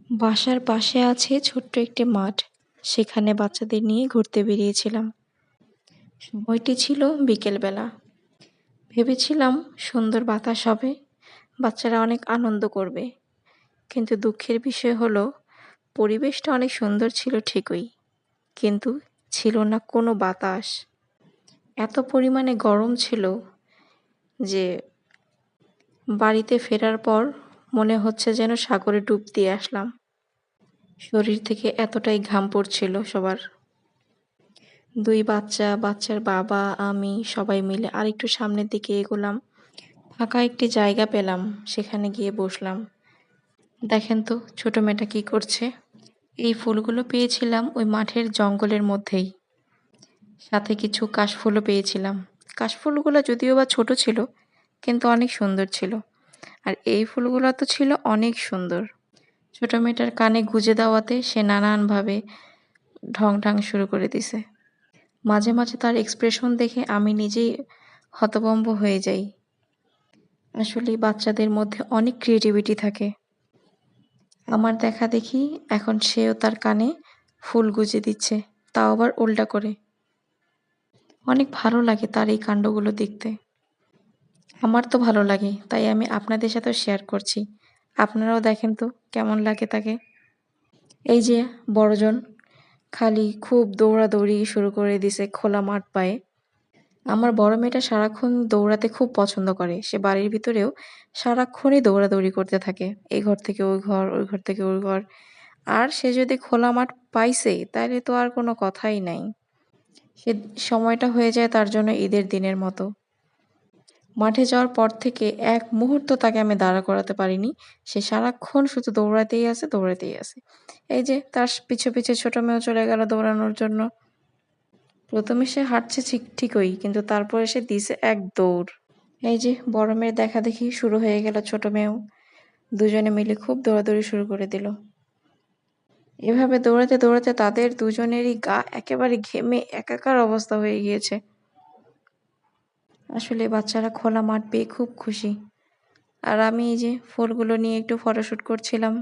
বাসার পাশে আছে ছোট্ট একটি মাঠ। সেখানে বাচ্চাদের নিয়ে ঘুরতে বেরিয়েছিলাম। সময়টি ছিল বিকেলবেলা। ভেবেছিলাম সুন্দর বাতাস হবে, বাচ্চারা অনেক আনন্দ করবে। কিন্তু দুঃখের বিষয় হলো পরিবেশটা অনেক সুন্দর ছিল ঠিকই, কিন্তু ছিল না কোনো বাতাস। এত পরিমাণে গরম ছিল যে বাড়িতে ফেরার পর মনে হচ্ছে যেন সাগরে ডুব দিয়ে আসলাম। শরীর থেকে এতটাই ঘাম পড়ছিল সবার। ২ বাচ্চা, বাচ্চার বাবা, আমি সবাই মিলে আরেকটু সামনের দিকে এগোলাম। ফাঁকা একটি জায়গা পেলাম, সেখানে গিয়ে বসলাম। দেখেন তো ছোট মেয়েটা কি করছে? এই ফুলগুলো পেয়েছিলাম ওই মাঠের জঙ্গলের মধ্যেই। সাথে কিছু কাশফুলও পেয়েছিলাম। কাশফুলগুলো যদিও বা ছোট ছিল, কিন্তু অনেক সুন্দর ছিল। আর এই ফুলগুলো তো ছিল অনেক সুন্দর। ছোট মেয়েটার কানে গুঁজে দেওয়াতে সে নানানভাবে ঢং শুরু করে দিছে। মাঝে মাঝে তার এক্সপ্রেশন দেখে আমি নিজেই হতভম্ব হয়ে যাই। আসলেই বাচ্চাদের মধ্যে অনেক ক্রিয়েটিভিটি থাকে। আমার দেখাদেখি এখন সেও তার কানে ফুল গুঁজে দিচ্ছে, তাও আবার উল্টা করে। অনেক ভালো লাগে তার এই কাণ্ডগুলো দেখতে। আমার তো ভালো লাগে, তাই আমি আপনাদের সাথেও শেয়ার করছি। আপনারাও দেখেন তো কেমন লাগে তাকে। এই যে বড়জন খালি খুব দৌড়াদৌড়ি শুরু করে দিছে খোলা মাঠ পায়ে। আমার বড় মেয়েটা সারাক্ষণ দৌড়াতে খুব পছন্দ করে। সে বাড়ির ভিতরেও সারাক্ষণই দৌড়াদৌড়ি করতে থাকে। এই ঘর থেকে ওই ঘর, ওই ঘর থেকে ওই ঘর। আর সে যদি খোলা মাঠ পাইছে, তাইলে তো আর কোনো কথাই নাই। সে সময়টা হয়ে যায় তার জন্য ঈদের দিনের মতো। মাঠে যাওয়ার পর থেকে এক মুহূর্ত তাকে আমি দাঁড়া করাতে পারিনি। সে সারাক্ষণ শুধু দৌড়াতেই আছে, দৌড়াতেই আছে। এই যে তার পিছে ছোট মেয়েও চলে গেল দৌড়ানোর জন্য। ১ম এ সে হাঁটছে ঠিকই, কিন্তু তারপরে সে দিছে এক দৌড়। এই যে বড় মেয়ের দেখাদেখি শুরু হয়ে গেল ছোট মেয়েও। দুজনে মিলে খুব দৌড়াদৌড়ি শুরু করে দিল। এভাবে দৌড়াতে তাদের দুজনেরই গা একেবারে ঘেমে একাকার অবস্থা হয়ে গিয়েছে। আসলে বাচ্চারা খোলা মাঠ পেয়ে খুব খুশি। আর আমি এই যে ফুলগুলো নিয়ে একটু ফটোশুট করছিলাম।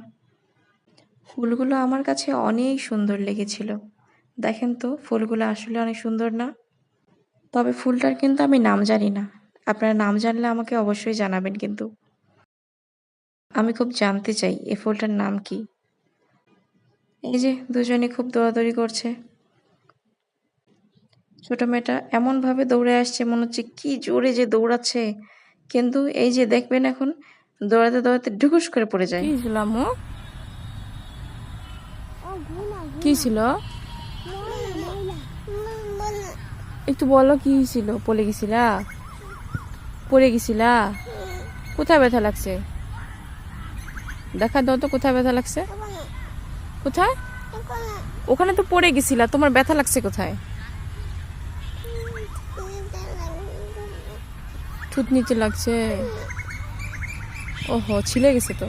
ফুলগুলো আমার কাছে অনেক সুন্দর লেগেছিল। দেখেন তো ফুলগুলো আসলে অনেক সুন্দর না? তবে ফুলটার কিন্তু আমি নাম জানি না। আপনারা নাম জানলে আমাকে অবশ্যই জানাবেন কিন্তু। আমি খুব জানতে চাই এই ফুলটার নাম কি? এই যে দুজনে খুব দৌড়াদৌড়ি করছে। ছোট মেয়েটা এমনভাবে দৌড়ে আসছে মনে হচ্ছে কি জোরে যে দৌড়াচ্ছে। কিন্তু এই যে দেখবেন এখন দৌড়াতে ঢুকুস করে পড়ে যায়। কি ছিল আম্মু? কি ছিল? একটু বলো কি ছিল? পড়ে গেছিলা? পড়ে গেছিলা? কোথায় ব্যথা লাগছে? দেখা দাও তো কোথায় ব্যথা লাগছে? কোথায়? ওখানে তো পড়ে গেছিলা, তোমার ব্যথা লাগছে কোথায়? ঠুট নিচে লাগছে। ওহো, ছিলে গেছে তো।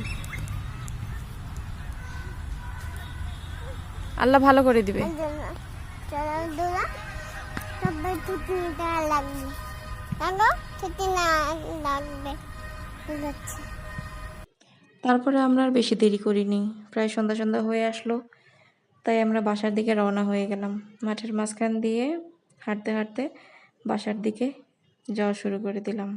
আল্লাহ ভালো করে দিবে। তারপরে আমরা আর বেশি দেরি করিনি। প্রায় সন্ধ্যা হয়ে আসলো। তাই আমরা বাসার দিকে রওনা হয়ে গেলাম। মাঠের মাঝখান দিয়ে হাঁটতে বাসার দিকে যাওয়া শুরু করে দিলাম।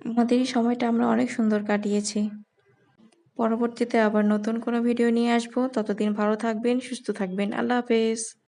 আমাদের এই সময়টা আমরা অনেক সুন্দর কাটিয়েছি। পরবর্তীতে আবার নতুন কোনো ভিডিও নিয়ে আসবো। ততদিন ভালো থাকবেন, সুস্থ থাকবেন। আল্লাহ হাফেজ।